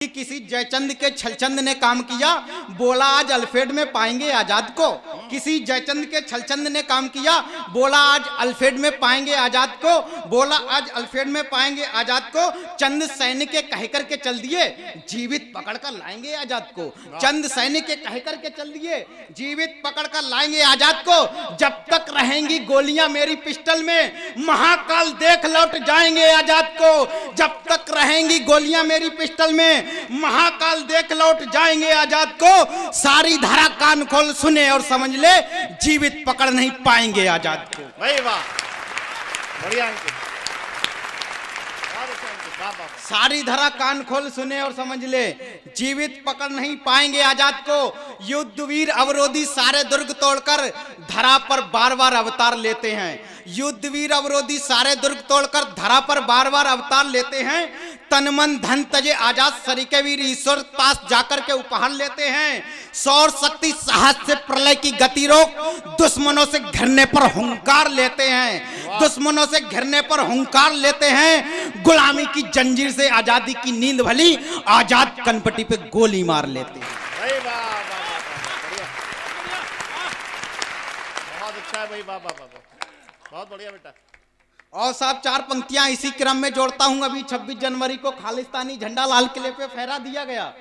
कि किसी जयचंद के छलचंद ने काम किया, बोला आज अल्फ्रेड में पाएंगे आजाद को। किसी जयचंद के छलचंद ने काम किया, बोला आज अल्फ्रेड में पाएंगे आजाद को। बोला आज अल्फ्रेड में पाएंगे आजाद को। चंद सैनिक के कह करके चल दिए, जीवित पकड़ कर लाएंगे आजाद को। चंद सैनिक के कह करके चल दिए, जीवित पकड़ कर लाएंगे आजाद को। जब तक रहेंगी गोलियां मेरी पिस्टल में, महाकाल देख लौट जाएंगे आजाद को। जब तक रहेंगी गोलियां मेरी पिस्टल में, महाकाल देख लौट जाएंगे आजाद को। सारी धारा कान खोल सुने और समझ ले, जीवित पकड़ नहीं पाएंगे आजाद को। भाई वाह, बढ़िया। सारी धारा कान खोल सुने और समझ ले, जीवित पकड़ नहीं पाएंगे आजाद को। युद्धवीर अवरोधी सारे दुर्ग तोड़कर धरा पर बार बार अवतार लेते हैं। युद्धवीर अवरोधी सारे दुर्ग तोड़कर धरा पर बार बार अवतार लेते हैं। तन मन धन तजे आजाद सरीके वीर ईश्वर पास जाकर के उपहार लेते हैं। सौर शक्ति साहस से प्रलय की गति रोक, दुश्मनों से घिरने पर हुंकार लेते हैं। दुश्मनों से घिरने पर हुंकार लेते हैं। गुलामी की जंजीर से आजादी की नींद भली, आजाद कनपटी पे गोली मार लेते हैं। बहुत अच्छा है भाई, वाह वाह वाह, बहुत बढ़िया बेटा। और साहब चार पंक्तियां इसी क्रम में जोड़ता हूं। अभी 26 जनवरी को खालिस्तानी झंडा लाल किले पे फहरा दिया गया।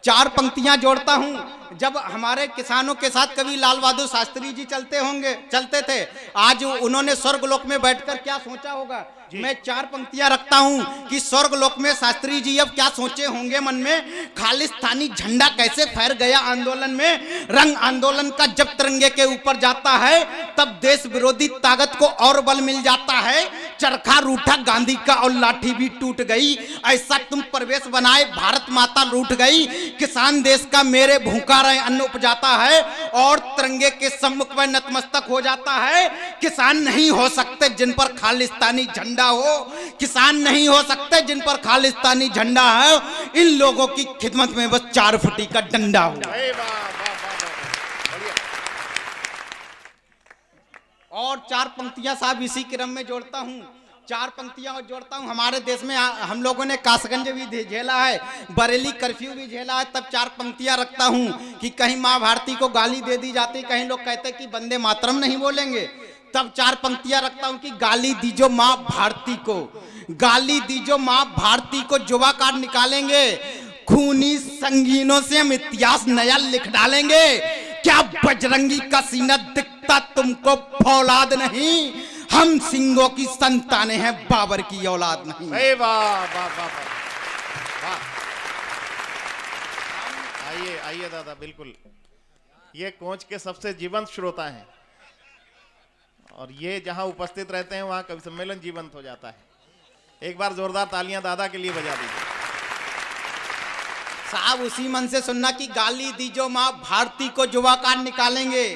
चार पंक्तियां जोड़ता हूं। जब हमारे किसानों के साथ कवि लाल बहादुर शास्त्री जी चलते थे, आज उन्होंने स्वर्गलोक में बैठकर क्या सोचा होगा। मैं चार पंक्तियां रखता हूं कि स्वर्गलोक में शास्त्री जी अब क्या सोचे होंगे मन में। खालिस्तानी झंडा कैसे फहर गया आंदोलन में। रंग आंदोलन का जब तिरंगे के ऊपर जाता है, तब देश विरोधी ताकत को और बल मिल जाता है। चरखा रूठा गांधी का और लाठी भी टूट गई। ऐसा तुम प्रवेश बनाए भारत माता रूठ गई। किसान देश का मेरे भूखा रहे अन्न उपजाता है, और तिरंगे के सम्मुख में नतमस्तक हो जाता है। किसान नहीं हो सकते जिन पर खालिस्तानी झंडा हो। किसान नहीं हो सकते जिन पर खालिस्तानी झंडा है। इन लोगों की खिदमत में बस 4 फुटी का डंडा हो। और चार पंक्तियां साहब इसी क्रम में जोड़ता हूं। चार पंक्तियां और जोड़ता हूं। हमारे देश में हम लोगों ने कासगंज भी झेला है, बरेली कर्फ्यू भी झेला है। तब चार पंक्तियां रखता हूं कि कहीं माँ भारती को गाली दे दी जाती, कहीं लोग कहते कि वंदे मातरम नहीं बोलेंगे। तब चार पंक्तियां रखता हूं कि गाली दीजो माँ भारती को, गाली दीजो माँ भारती को, जुबा काट निकालेंगे। खूनी संगीनों से हम इतिहास नया लिख डालेंगे। क्या बजरंगी का सीना दिखता तुमको फौलाद नहीं। हम सिंगों की संतानें हैं, बाबर की औलाद नहीं। वाह वाह वाह वाह। आइए आइए दादा, बिल्कुल। ये कोच के सबसे जीवंत श्रोता हैं, और ये जहां उपस्थित रहते हैं वहां कवि सम्मेलन जीवंत हो जाता है। एक बार जोरदार तालियां दादा के लिए बजा दीजिए साहब। उसी मन से सुनना कि गाली दीजो माँ भारती को, जुबा काट निकालेंगे।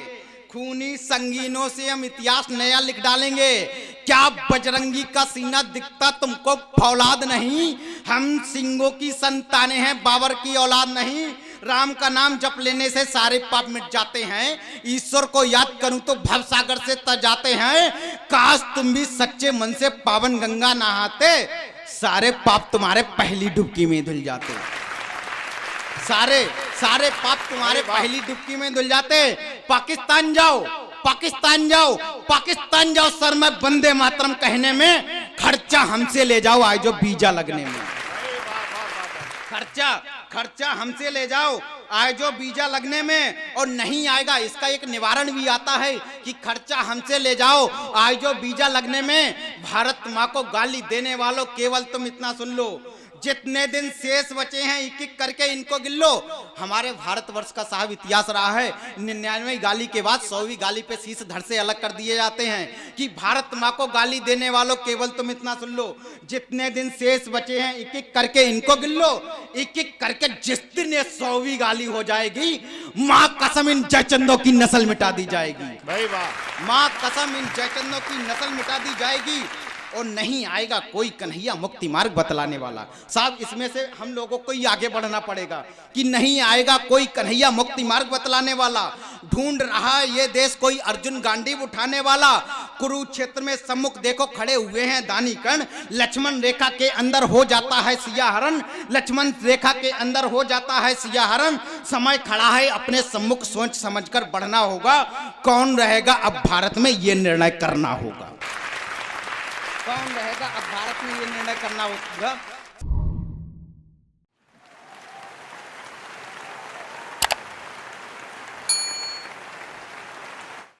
खूनी संगीनों से हम इतिहास नया लिख डालेंगे। क्या बजरंगी का सीना दिखता तुमको फौलाद नहीं। हम सिंगों की संतानें हैं, बाबर की औलाद नहीं। राम का नाम जप लेने से सारे पाप मिट जाते हैं। ईश्वर को याद करूं तो भव सागर से तर जाते हैं। काश तुम भी सच्चे मन से पावन गंगा नहाते, सारे पाप तुम्हारे पहली डुबकी में धुल जाते। सारे पाप तुम्हारे पहली डुबकी में धुल जाते। पाकिस्तान जाओ, पाकिस्तान जाओ, पाकिस्तान जाओ, सर में वंदे मातरम कहने में खर्चा हमसे ले जाओ। आए जो बीजा लगने में खर्चा हमसे ले जाओ, आए जो बीजा लगने में। और नहीं आएगा, इसका एक निवारण भी आता है कि खर्चा हमसे ले जाओ, आए जो बीजा लगने में। भारत माँ को गाली देने वालों, केवल तुम इतना सुन लो, जितने दिन शेष बचे हैं एक एक करके इनको गिन लो। हमारे भारतवर्ष का साहब इतिहास रहा है, 99 गाली के बाद 100वीं गाली पे शीश धड़ से अलग कर दिए जाते हैं कि भारत माँ को गाली देने वालों, केवल तुम इतना सुन लो, जितने दिन शेष बचे हैं एक एक करके इनको गिन लो। एक एक करके जिस दिन 100वीं गाली हो जाएगी, माँ कसम इन जयचंदों की नस्ल मिटा दी जाएगी। भाई वाह, माँ कसम इन जयचंदों की नस्ल मिटा दी जाएगी। और नहीं आएगा कोई कन्हैया मुक्ति मार्ग बतलाने वाला। साहब इसमें से हम लोगों को ही आगे बढ़ना पड़ेगा कि नहीं आएगा कोई कन्हैया मुक्ति मार्ग बतलाने वाला। ढूंढ रहा है ये देश कोई अर्जुन गांडीव उठाने वाला। कुरुक्षेत्र में सम्मुख देखो खड़े हुए हैं दानी कर्ण। लक्ष्मण रेखा के अंदर हो जाता है सिया हरण, लक्ष्मण रेखा के अंदर हो जाता है सिया हरण। समय खड़ा है अपने सम्मुख, सोच समझकर बढ़ना होगा। कौन रहेगा अब भारत में ये निर्णय करना होगा, कौन रहेगा अब भारत में ये निर्णय करना होगा।